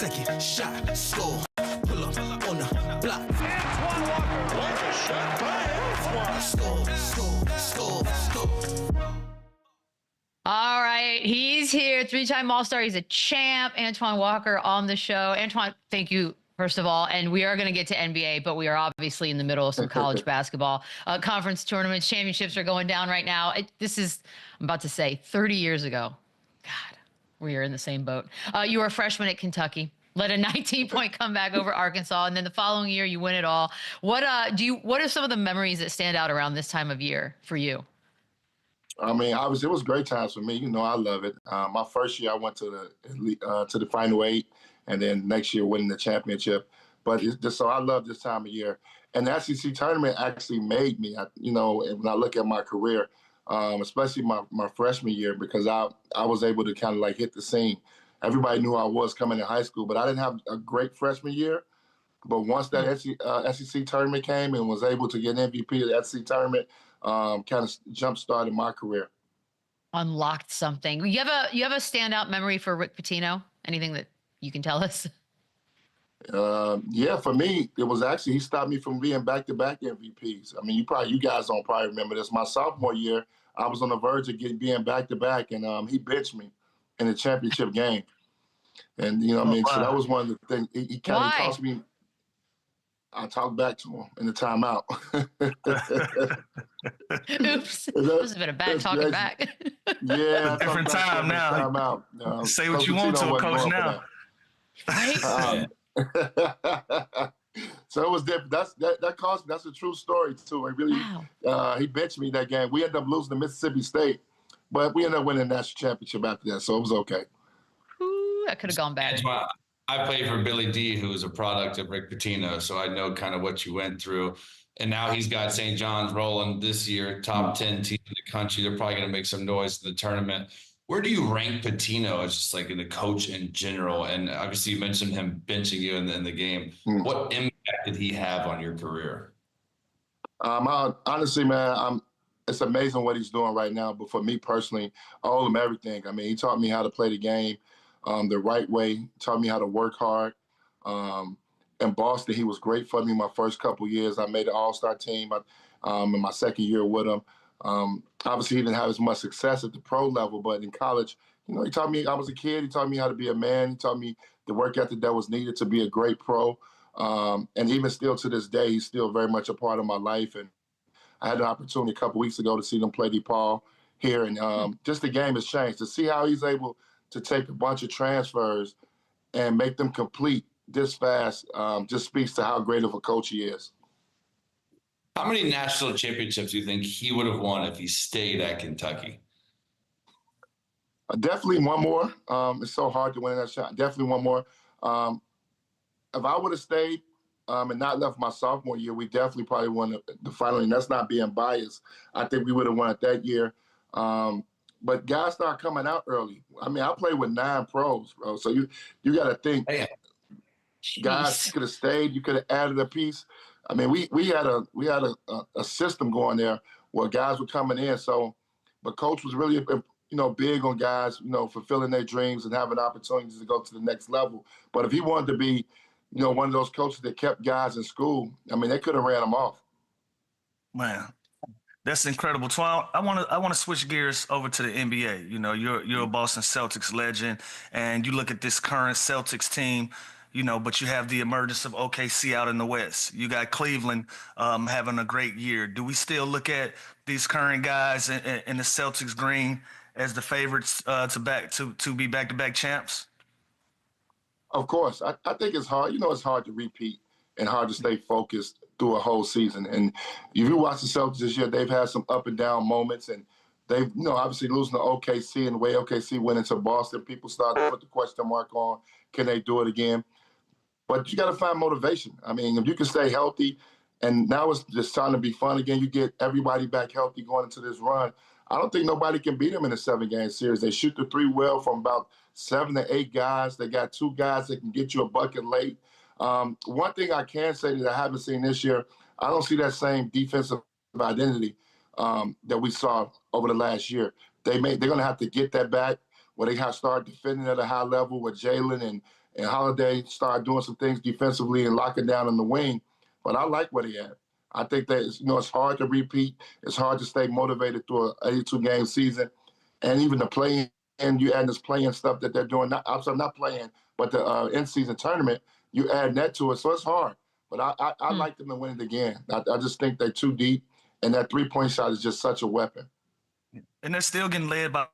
click it, shot, score, pull up on the block. Antoine Walker, what a shot by Antoine. Score. All right, he's here, three-time All-Star. He's a champ. Antoine Walker on the show. Antoine, thank you, first of all. And we are going to get to NBA, but we are obviously in the middle of some college basketball. Conference tournaments, championships are going down right now. This is, I'm about to say, 30 years ago. God, we are in the same boat. You were a freshman at Kentucky. Led a 19-point comeback over Arkansas, and then the following year you win it all. What are some of the memories that stand out around this time of year for you? I mean, obviously, it was great times for me. You know, I love it. My first year, I went to the Final Eight, and then next year winning the championship. But it's just, so I love this time of year. And the SEC tournament actually made me, when I look at my career, especially my freshman year, because I was able to kind of like hit the scene. Everybody knew I was coming in high school, but I didn't have a great freshman year. But once that SEC tournament came and was able to get an MVP of the SEC tournament, kind of jump-started my career. Unlocked something. You have a standout memory for Rick Pitino? Anything that you can tell us? Yeah, for me, it was actually, he stopped me from being back-to-back MVPs. I mean, you guys don't probably remember this. My sophomore year, I was on the verge of being back-to-back, and he benched me in the championship game. And, Wow. So that was one of the things. He kind of cost me. I talked back to him in the timeout. Oops. This has been a bad talking back. Yeah. Different time now. Say what you want to a coach now. Right? So it was different. That cost me. That's a true story, too. It really, wow. He benched me that game. We ended up losing to Mississippi State, but we ended up winning the national championship after that, so it was okay. Ooh, that could have gone bad. I played for Billy D, who was a product of Rick Pitino, so I know kind of what you went through. And now he's got St. John's rolling this year, top 10 team in the country. They're probably going to make some noise in the tournament. Where do you rank Pitino as just like in the coach in general? And obviously you mentioned him benching you in the game. What impact did he have on your career? Honestly, man, it's amazing what he's doing right now. But for me personally, I owe him everything. I mean, he taught me how to play the game the right way, taught me how to work hard. In Boston, he was great for me my first couple years. I made an all-star team in my second year with him. Obviously, he didn't have as much success at the pro level, but in college, he taught me, I was a kid, he taught me how to be a man. He taught me the work ethic that was needed to be a great pro. And even still to this day, he's still very much a part of my life. And I had the opportunity a couple weeks ago to see them play DePaul here. And just the game has changed. To see how he's able to take a bunch of transfers and make them complete this fast just speaks to how great of a coach he is. How many national championships do you think he would have won if he stayed at Kentucky? Definitely one more. It's so hard to win that shot. Definitely one more. If I would have stayed and not left my sophomore year, we definitely probably won the final. And that's not being biased. I think we would have won it that year. But guys start coming out early. I mean, I played with 9 pros, bro. So you got to think. Hey. Guys could have stayed. You could have added a piece. I mean, we had a system going there where guys were coming in. So, but coach was really big on guys fulfilling their dreams and having opportunities to go to the next level. But if he wanted to be one of those coaches that kept guys in school, I mean, they could have ran him off. Man, that's incredible. Twan, I want to switch gears over to the NBA. You're a Boston Celtics legend, and you look at this current Celtics team. But you have the emergence of OKC out in the West. You got Cleveland having a great year. Do we still look at these current guys in the Celtics green as the favorites to be back-to-back champs? Of course. I think it's hard. It's hard to repeat and hard to stay focused through a whole season. And if you watch the Celtics this year, they've had some up and down moments. And they've, obviously losing to OKC and the way OKC went into Boston, people started to put the question mark on, can they do it again? But you got to find motivation. I mean, if you can stay healthy, and now it's just trying to be fun again, you get everybody back healthy going into this run. I don't think nobody can beat them in a 7-game series. They shoot the 3 well from about 7 to 8 guys. They got 2 guys that can get you a bucket late. One thing I can say that I haven't seen this year, I don't see that same defensive identity that we saw over the last year. They're going to have to get that back where they have to start defending at a high level with Jaylen and Holiday started doing some things defensively and locking down in the wing. But I like what he had. I think that it's hard to repeat. It's hard to stay motivated through an 82-game season, and even the play-in, you add this play-in stuff that they're doing. Not playing, but the in-season tournament. You add that to it, so it's hard. But I like them to win it again. I just think they're too deep, and that three-point shot is just such a weapon. And they're still getting led by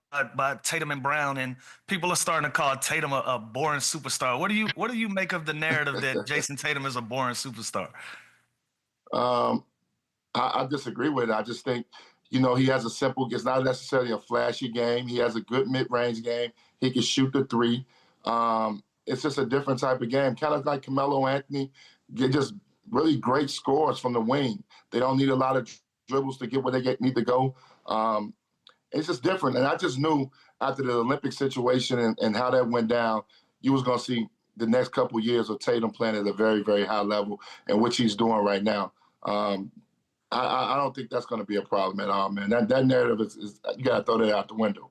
Tatum and Brown, and people are starting to call Tatum a boring superstar. What do you make of the narrative that Jayson Tatum is a boring superstar? I disagree with it. I just think, he has it's not necessarily a flashy game. He has a good mid-range game. He can shoot the three. It's just a different type of game, kind of like Carmelo Anthony. Get just really great scores from the wing. They don't need a lot of dribbles to get where they need to go. It's just different. And I just knew after the Olympic situation and how that went down, you was going to see the next couple of years of Tatum playing at a very, very high level, and which he's doing right now. I don't think that's going to be a problem at all, man. That narrative is you got to throw that out the window.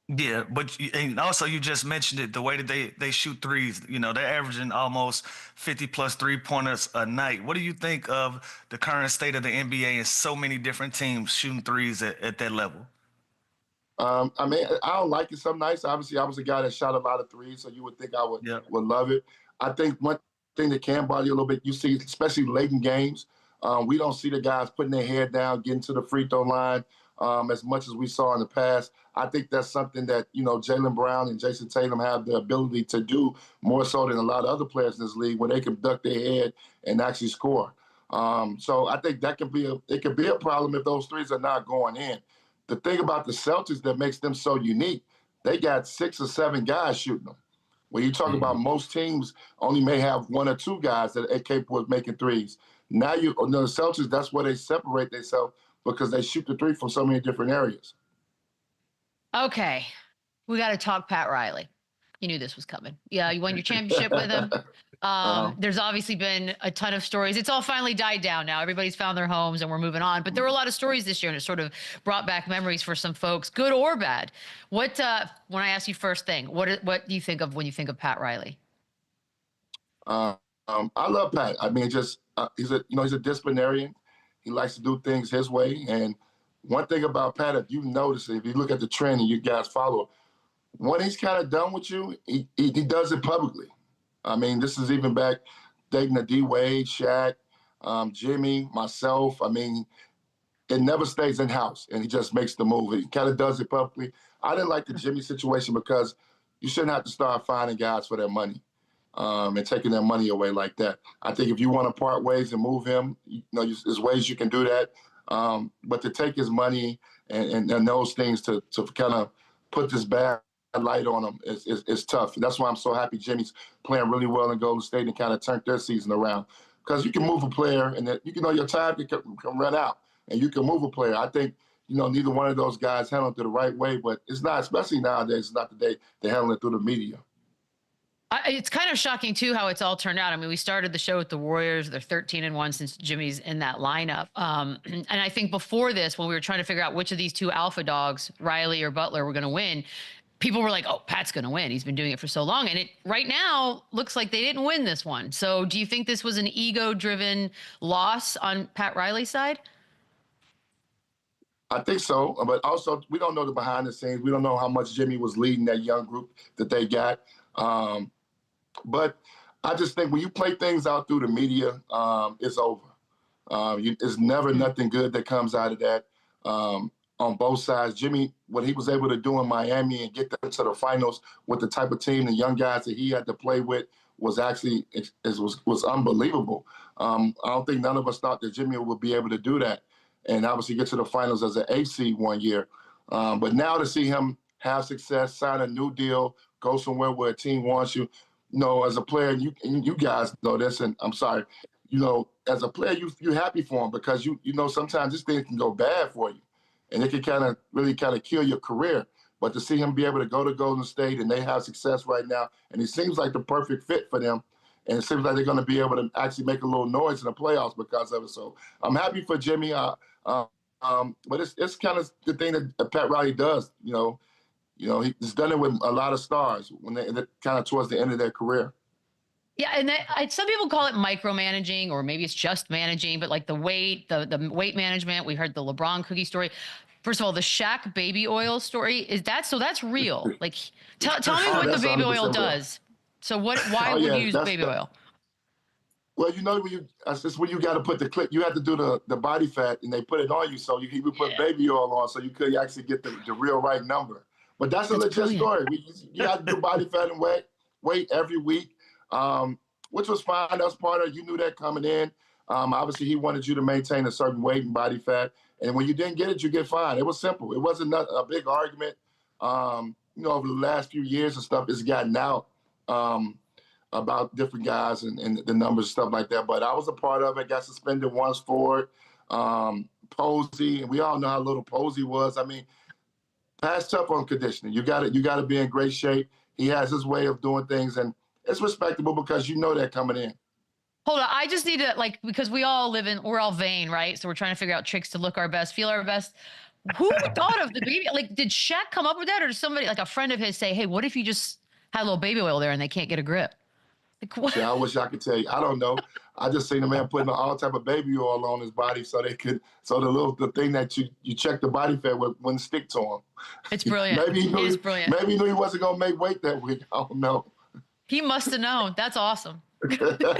Yeah, but and also you just mentioned it, the way that they shoot threes. They're averaging almost 50-plus three-pointers a night. What do you think of the current state of the NBA and so many different teams shooting threes at that level? I don't like it some nights. Obviously, I was a guy that shot a lot of threes, so you would think I would love it. I think one thing that can bother you a little bit, you see, especially late in games, we don't see the guys putting their head down, getting to the free throw line as much as we saw in the past. I think that's something that, Jaylen Brown and Jayson Tatum have the ability to do more so than a lot of other players in this league, where they can duck their head and actually score. So I think it could be a problem if those threes are not going in. The thing about the Celtics that makes them so unique, they got 6 or 7 guys shooting them. When you talk about most teams only may have 1 or 2 guys that are capable of making threes. Now the Celtics, that's where they separate themselves, because they shoot the three from so many different areas. Okay, we got to talk Pat Riley. You knew this was coming. Yeah, you won your championship with him. There's obviously been a ton of stories. It's all finally died down now. Everybody's found their homes and we're moving on. But there were a lot of stories this year, and it sort of brought back memories for some folks, good or bad. When I ask you first thing, what do you think of when you think of Pat Riley? I love Pat. He's a disciplinarian. He likes to do things his way. And one thing about Pat, if you notice, if you look at the trend and you guys follow, when he's kind of done with you, he does it publicly. This is even back dating the D-Wade, Shaq, Jimmy, myself. It never stays in-house, and he just makes the move. He kind of does it publicly. I didn't like the Jimmy situation because you shouldn't have to start finding guys for their money and taking their money away like that. I think if you want to part ways and move him, there's ways you can do that. But to take his money and those things to kind of put this bad light on him is tough. That's why I'm so happy Jimmy's playing really well in Golden State and kind of turned their season around. Because you can move a player, and your time can run out, and you can move a player. I think neither one of those guys handled it the right way, but it's not, especially nowadays, it's not the day they handle it through the media. It's kind of shocking, too, how it's all turned out. We started the show with the Warriors. They're 13-1 since Jimmy's in that lineup. And I think before this, when we were trying to figure out which of these 2 alpha dogs, Riley or Butler, were going to win, people were like, oh, Pat's going to win. He's been doing it for so long. And it right now looks like they didn't win this one. So do you think this was an ego-driven loss on Pat Riley's side? I think so. But also, we don't know the behind the scenes. We don't know how much Jimmy was leading that young group that they got. But I just think when you play things out through the media, it's over. It's never nothing good that comes out of that. On both sides, Jimmy, what he was able to do in Miami and get them to the finals with the type of team, the young guys that he had to play with, was actually was unbelievable. I don't think none of us thought that Jimmy would be able to do that, and obviously get to the finals as an AC one year. But now to see him have success, sign a new deal, go somewhere where a team wants you, as a player, you guys know this, and I'm sorry, as a player, you're happy for him because sometimes this thing can go bad for you. And it can really kill your career. But to see him be able to go to Golden State and they have success right now, and he seems like the perfect fit for them, and it seems like they're going to be able to actually make a little noise in the playoffs because of it. So I'm happy for Jimmy. But it's kind of the thing that Pat Riley does. You know, he's done it with a lot of stars when they're kind of towards the end of their career. Yeah, and some people call it micromanaging, or maybe it's just managing, but like the weight management. We heard the LeBron cookie story. First of all, the Shaq baby oil story, that's real. Like, tell me what the baby oil does. So why would you use baby oil? Well, you know, that's just when you got to put the clip, you have to do the body fat, and they put it on you, so you put baby oil on, so you could actually get the real right number. But that's a legit story. You got to do body fat and weight every week, which was fine. That was part of it. You knew that coming in. Obviously, he wanted you to maintain a certain weight and body fat. And when you didn't get it, you get fined. It was simple. It wasn't a big argument. You know, over the last few years and stuff, it's gotten out about different guys and the numbers and stuff like that. But I was a part of it. Got suspended once for it. Posey, and we all know how little Posey was. I mean, Pat's tough on conditioning. You got to be in great shape. He has his way of doing things, and it's respectable because you know that coming in. Hold on, I just need to, like, because we're all vain, right? So we're trying to figure out tricks to look our best, feel our best. Who thought of the baby? Like, did Shaq come up with that, or did somebody, like a friend of his, say, "Hey, what if you just had a little baby oil there and they can't get a grip"? Like, what? Yeah, I wish I could tell you. I don't know. I just seen a man putting all type of baby oil on his body so the thing that you check the body fat wouldn't stick to him. It's brilliant. Maybe he knew he wasn't gonna make weight that week. I don't know. He must have known. That's awesome. I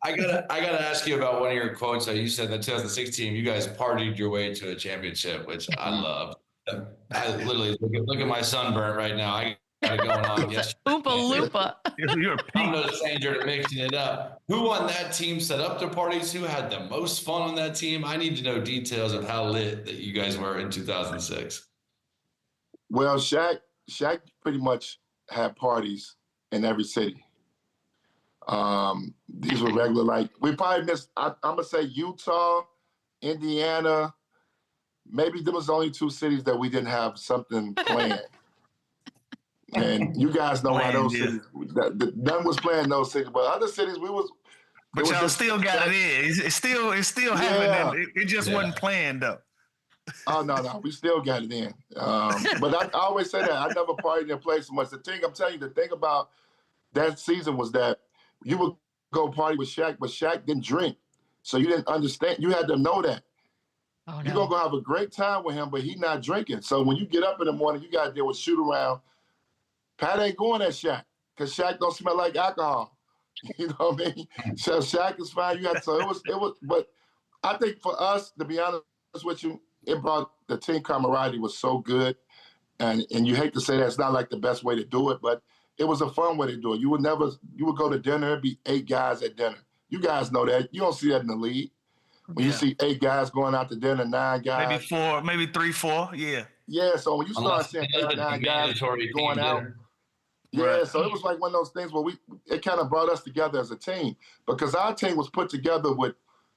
gotta ask you about one of your quotes that you said in the 2016. You guys partied your way to a championship, which I love. I literally look at my sunburn right now. I got it going on yesterday. Oompa Loompa. I'm no stranger to mixing it up. Who on that team set up the parties? Who had the most fun on that team? I need to know details of how lit that you guys were in 2006. Well, Shaq pretty much had parties in every city. These were regular, like, we probably missed, I'm going to say Utah, Indiana. Maybe there was only 2 cities that we didn't have something planned. And you guys know why those cities, none was playing those cities, but other cities But y'all still got it in. It's still happening. It just wasn't planned though. Oh no, we still got it in. But I always say that I never partied in a place so much. The thing I'm telling you, the thing about that season was that you would go party with Shaq, but Shaq didn't drink, so you didn't understand. You had to know that. Oh, no. You're gonna go have a great time with him, but he's not drinking. So when you get up in the morning, you got to deal with shoot around. Pat ain't going at Shaq because Shaq don't smell like alcohol. You know what I mean? So Shaq is fine. It was. But I think for us, to be honest with you, it brought the team camaraderie was so good, and you hate to say that it's not like the best way to do it, but it was a fun way to do it. You would go to dinner, it'd be 8 guys at dinner. You guys know that. You don't see that in the league. When you see 8 guys going out to dinner, 9 guys. Maybe 4, maybe 3, 4, yeah. Yeah, so when you start seeing 8, 9 guys going out, so it was like one of those things where it kind of brought us together as a team because our team was put together with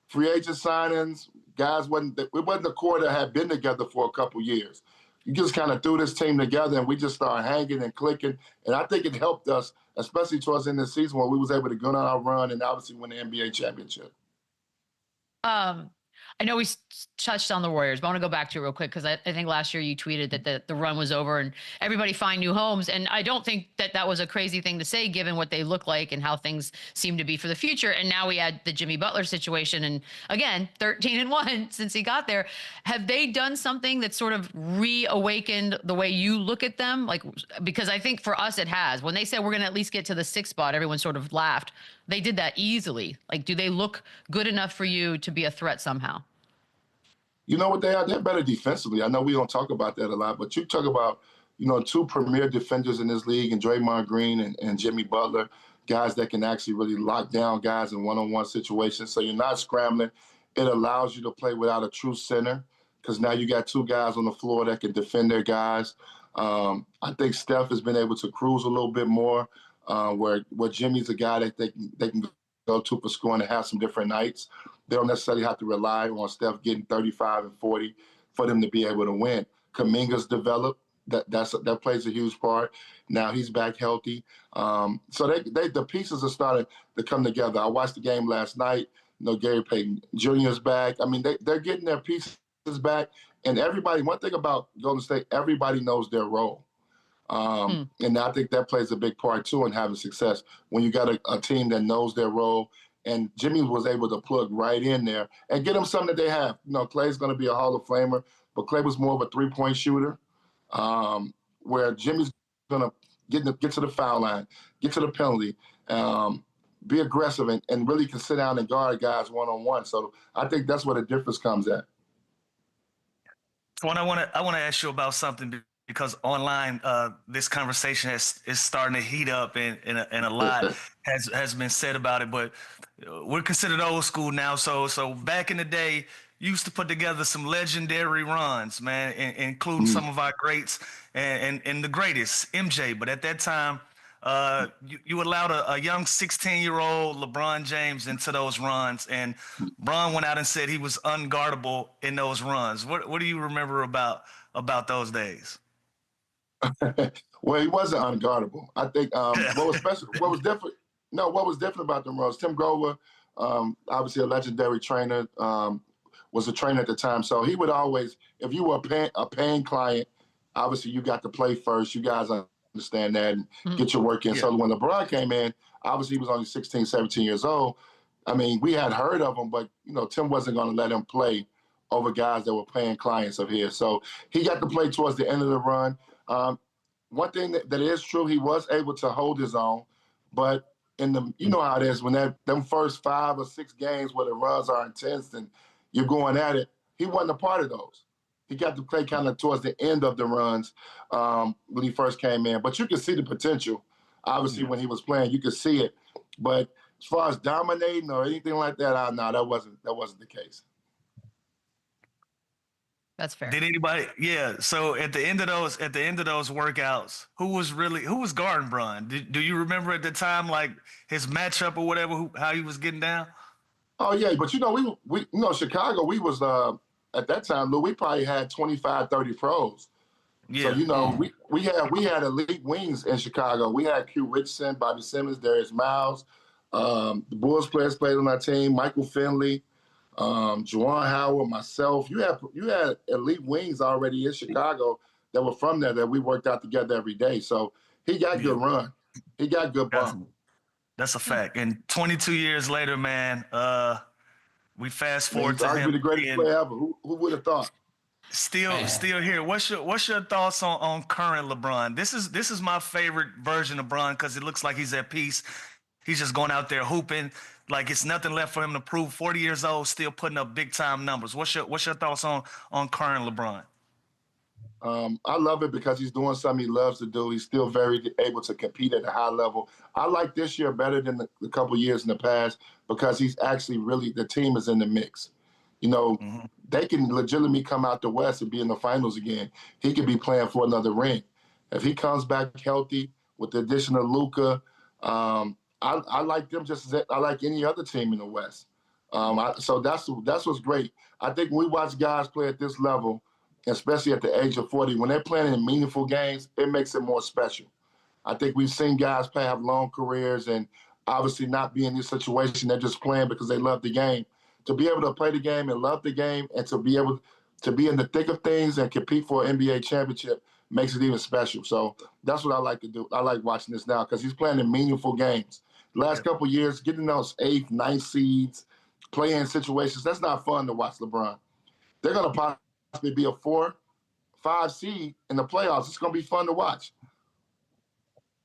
free agent signings. Guys it wasn't a core that had been together for a couple years. You just kind of threw this team together and we just started hanging and clicking. And I think it helped us, especially towards the end of the season when we was able to go on our run and obviously win the NBA championship. I know we touched on the Warriors, but I want to go back to it real quick because I think last year you tweeted that the run was over and everybody find new homes. And I don't think that was a crazy thing to say given what they look like and how things seem to be for the future. And now we had the Jimmy Butler situation. And again, 13-1 since he got there. Have they done something that sort of reawakened the way you look at them? Like, because I think for us it has. When they said we're going to at least get to the 6th spot, everyone sort of laughed. They did that easily. Like, do they look good enough for you to be a threat somehow? You know what they are? They're better defensively. I know we don't talk about that a lot, but you talk about, 2 premier defenders in this league, and Draymond Green and Jimmy Butler, guys that can actually really lock down guys in one-on-one situations. So you're not scrambling. It allows you to play without a true center because now you got 2 guys on the floor that can defend their guys. I think Steph has been able to cruise a little bit more. Where Jimmy's a guy that they can go to for scoring and have some different nights. They don't necessarily have to rely on Steph getting 35 and 40 for them to be able to win. Kuminga's developed. That plays a huge part. Now he's back healthy. So the pieces are starting to come together. I watched the game last night. Gary Payton Jr. is back. I mean, they're getting their pieces back, And everybody, one thing about Golden State, everybody knows their role. And I think that plays a big part too in having success when you got a team that knows their role. And Jimmy was able to plug right in there and get them something that they have. You know, Klay's going to be a Hall of Famer, but Klay was more of a three-point shooter, where Jimmy's going to get to the foul line, get to the penalty, be aggressive, and really can sit down and guard guys one-on-one. So I think that's where the difference comes at. Twan, I want to ask you about something because online this conversation is starting to heat up and a lot has been said about it. But we're considered old school now. So back in the day, you used to put together some legendary runs, man, including some of our greats and the greatest, MJ. But at that time, you allowed a young 16-year-old LeBron James into those runs, and Bron went out and said he was unguardable in those runs. What do you remember about those days? Well, he wasn't unguardable. I think what was different about them runs, Tim Grover, obviously a legendary trainer, was a trainer at the time. So he would always, if you were a paying client, obviously you got to play first. You guys understand that and get your work in. Yeah. So when LeBron came in, obviously he was only 16, 17 years old. I mean, we had heard of him, but, you know, Tim wasn't going to let him play over guys that were paying clients of his. So he got to play towards the end of the run. One thing that is true, he was able to hold his own, but you know how it is when them first 5 or 6 games where the runs are intense and you're going at it, he wasn't a part of those. He got to play kind of towards the end of the runs when he first came in. But you could see the potential. Obviously, when he was playing, you could see it. But as far as dominating or anything like that, no, that wasn't the case. That's fair. Did anybody? Yeah. So at the end of those workouts, who was guarding Bron? Do you remember at the time, like his matchup or whatever, how he was getting down? Oh yeah, but you know we Chicago, we was at that time, Lou, we probably had 25, 30 pros. Yeah. So you know we had elite wings in Chicago. We had Q Richardson, Bobby Simmons, Darius Miles, the Bulls players played on our team, Michael Finley. Juwan Howard, myself, you had elite wings already in Chicago that were from there that we worked out together every day. So he got good run. He got good bump. That's a fact. And 22 years later, man, we fast forward to him. The greatest player ever. Who would have thought? Still here. What's your thoughts on current LeBron? This is my favorite version of Bron because it looks like he's at peace. He's just going out there hooping. Like it's nothing left for him to prove. 40 years old, still putting up big time numbers. What's your thoughts on current LeBron? I love it because he's doing something he loves to do. He's still very able to compete at a high level. I like this year better than the couple years in the past because he's actually the team is in the mix. You know, they can legitimately come out the West and be in the finals again. He could be playing for another ring. If he comes back healthy with the addition of LUKA, I like them just as I like any other team in the West. So that's what's great. I think when we watch guys play at this level, especially at the age of 40, when they're playing in meaningful games, it makes it more special. I think we've seen guys have long careers and obviously not be in this situation. They're just playing because they love the game. To be able to play the game and love the game and to be able to be in the thick of things and compete for an NBA championship makes it even special. So that's what I like to do. I like watching this now because he's playing in meaningful games. Last couple of years, getting those 8th, 9th seeds, playing situations, that's not fun to watch LeBron. They're going to possibly be a 4, 5 seed in the playoffs. It's going to be fun to watch.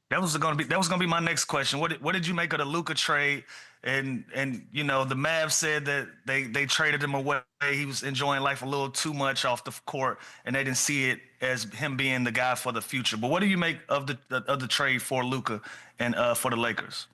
That was going to be my next question. What did you make of the LUKA trade? And you know, the Mavs said that they traded him away. He was enjoying life a little too much off the court, and they didn't see it as him being the guy for the future. But what do you make of the trade for LUKA and for the Lakers?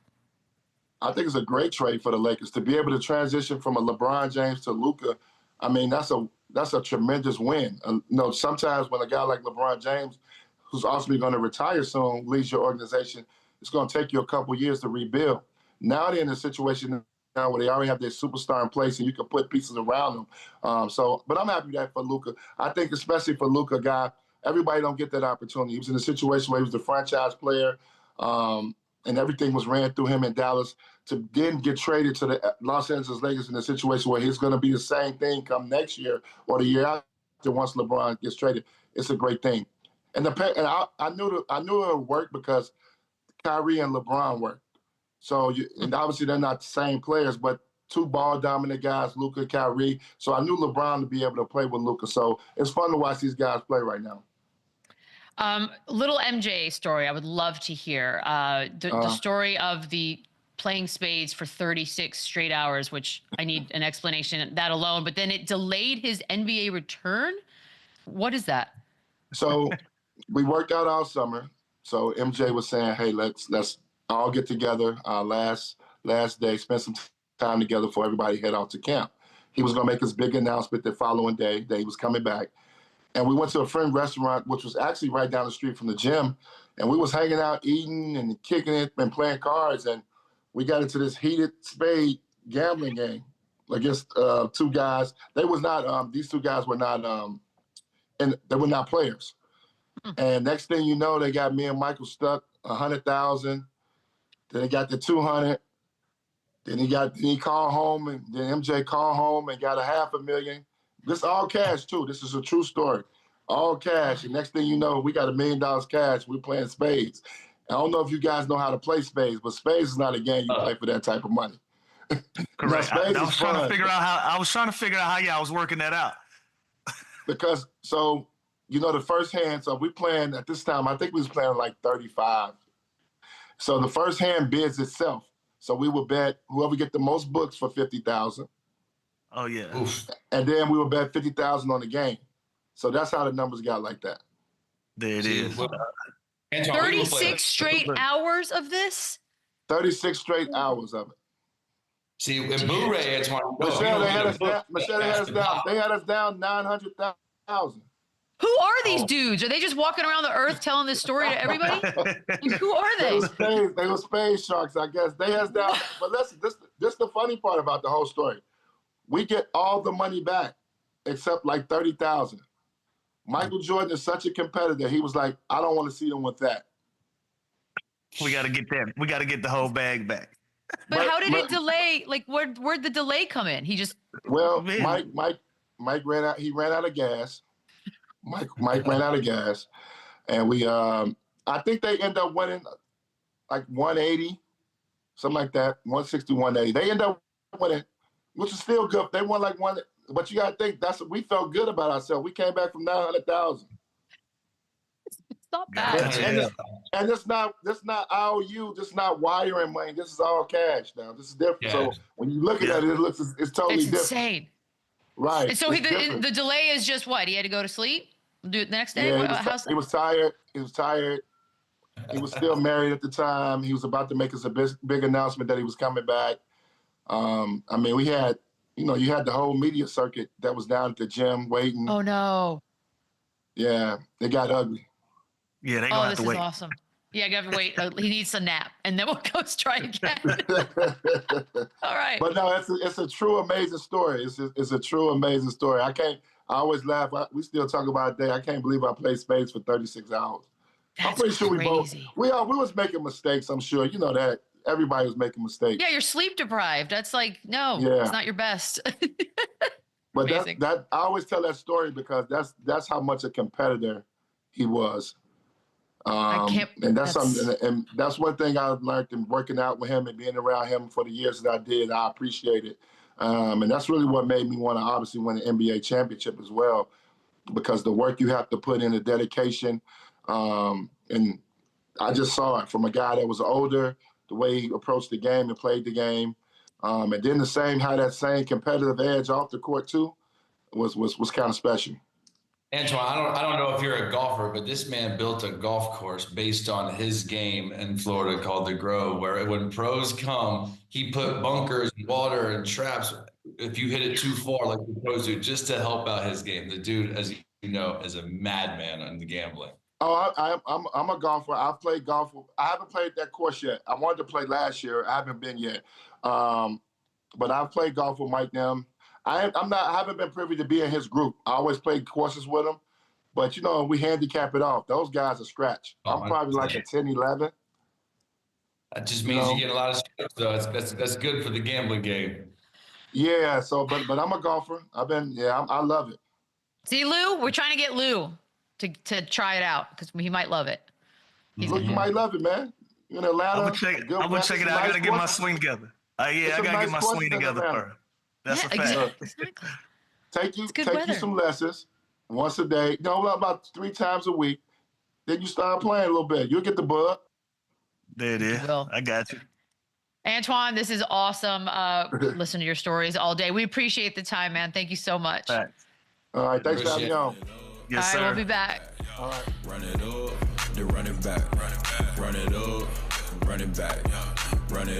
I think it's a great trade for the Lakers to be able to transition from a LeBron James to LUKA. I mean, that's a tremendous win. You know, sometimes when a guy like LeBron James, who's also going to retire soon, leads your organization, it's going to take you a couple years to rebuild. Now they're in a situation now where they already have their superstar in place and you can put pieces around them. But I'm happy that for LUKA. I think especially for LUKA, guy, everybody don't get that opportunity. He was in a situation where he was the franchise player, and everything was ran through him in Dallas to then get traded to the Los Angeles Lakers in a situation where he's going to be the same thing come next year or the year once LeBron gets traded, it's a great thing. And I knew it would work because Kyrie and LeBron work. So and obviously they're not the same players, but two ball dominant guys, LUKA, Kyrie. So I knew LeBron to be able to play with LUKA. So it's fun to watch these guys play right now. Little MJ story I would love to hear. The story of the playing spades for 36 straight hours, which I need an explanation that alone, but then it delayed his NBA return. What is that? So we worked out all summer. So MJ was saying, hey, let's all get together last day, spend some time together before everybody head off to camp. He was going to make his big announcement the following day that he was coming back. And we went to a friend restaurant, which was actually right down the street from the gym. And we was hanging out, eating and kicking it and playing cards. And we got into this heated spade gambling game against two guys. They was not, these two guys were not, and they were not players. And next thing you know, they got me and Michael stuck 100,000. Then they got the 200. Then he called home, and then MJ called home and got $500,000. This all cash too. This is a true story. All cash. And next thing you know, we got $1 million cash. We're playing spades. I don't know if you guys know how to play spades, but spades is not a game you play for that type of money. Correct. I was trying to figure out how y'all was working that out. Because the first hand, so we playing at this time, I think we was playing like 35. So the first hand bids itself. So we would bet whoever get the most books for 50,000. Oh yeah. Oof. And then we would bet 50,000 on the game. So that's how the numbers got like that. There it is. 36 straight hours of this? 36 straight hours of it. See, in Blu-ray, Antoine, Michelle, they had us down 900,000. Who are these dudes? Are they just walking around the earth telling this story to everybody? Who are they? They were space sharks, I guess. They had us down. But listen, this the funny part about the whole story. We get all the money back except like 30,000. Michael Jordan is such a competitor. He was like, I don't want to see them with that. We got to get that. We got to get the whole bag back. But how did it delay? Like, where'd the delay come in? He just Mike ran out. He ran out of gas. Mike ran out of gas, and we. I think they end up winning like 180, something like that, 160, 180. They end up winning, which is still good. They won like one. But you got to think we felt good about ourselves. We came back from 900,000. It's not bad. And it's not IOU. This is not wiring money. This is all cash now. This is different. Yeah. So when you look at it, it's totally different. It's insane. Right. And so the delay is just what? He had to go to sleep? Do it the next day? Yeah, he was tired. He was tired. He was still married at the time. He was about to make us a big announcement that he was coming back. I mean, we had, you had the whole media circuit that was down at the gym waiting. Oh, no. Yeah, it got ugly. Yeah, they gonna have to wait. This is awesome. Yeah, I gotta wait. He needs a nap, and then we'll go try again. All right. But no, it's a true amazing story. It's a true amazing story. I always laugh. We still talk about it. I can't believe I played spades for 36 hours. That's I'm pretty sure crazy. we was making mistakes. I'm sure you know that everybody was making mistakes. Yeah, you're sleep deprived. That's like it's not your best. But that I always tell that story because that's how much a competitor he was. And that's something, and that's one thing I've learned in working out with him and being around him for the years that I did. I appreciate it, and that's really what made me want to obviously win an NBA championship as well, because the work you have to put in, the dedication, and I just saw it from a guy that was older, the way he approached the game and played the game, and then that same competitive edge off the court too was kind of special. Antoine, I don't know if you're a golfer, but this man built a golf course based on his game in Florida called the Grove, where when pros come, he put bunkers, water, and traps if you hit it too far, like the pros do, just to help out his game. The dude, as you know, is a madman on the gambling. Oh, I'm a golfer. I've played golf. I haven't played that course yet. I wanted to play last year. I haven't been yet. But I've played golf with Mike now. I haven't been privy to be in his group. I always played courses with him, but we handicap it off. Those guys are scratch. I'm probably like a 10, 11. That just means you get a lot of strokes, though. That's good for the gambling game. Yeah. So, but I'm a golfer. I love it. See, Lou, we're trying to get Lou to try it out because he might love it. Look, you might love it, man. You in Atlanta. I'm gonna check it out. I gotta get my swing together. Yeah, I gotta get my swing together first. That's a fact. Exactly. Take you some lessons once a day. You know, about 3 times a week. Then you start playing a little bit. You'll get the bug. There it is. I got you. Antoine, this is awesome. Listen to your stories all day. We appreciate the time, man. Thank you so much. All right. All right, thanks for having me on. Yes, sir. We'll be back. All right. Run it up, then run it back. Run it up, run it back. Run it